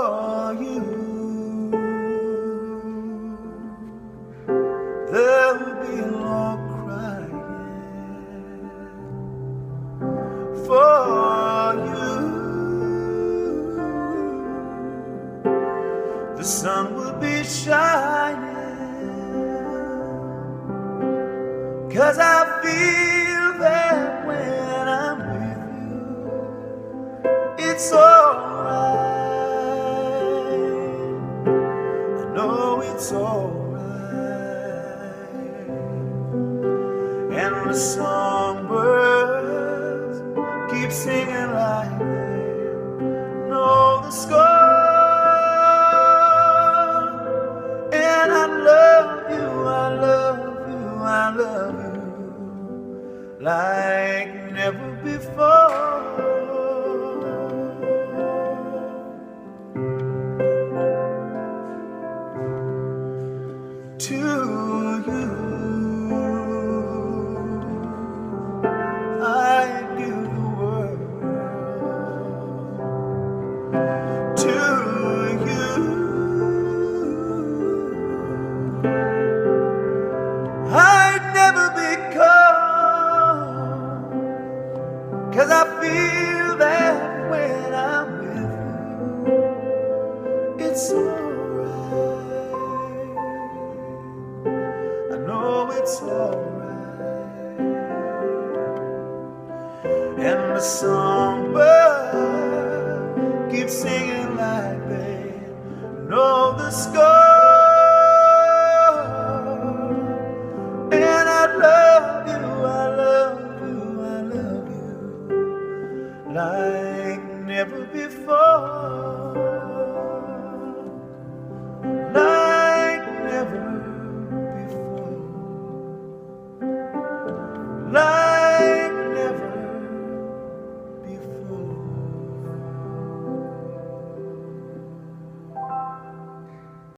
for you. There will be no crying for you. The sun will be shining, 'cause I feel that when I'm with you, it's alright. I know it's alright. And the songbirds keep singing like they know the score. And I love you, I love you, I love you like never before. To you, I give the world. To you, I'd never be calm, 'cause I feel that when I'm with you, it's alright. I know it's alright. And the songbird keeps singing like they know the score. And I love you, I love you, I love you like never before.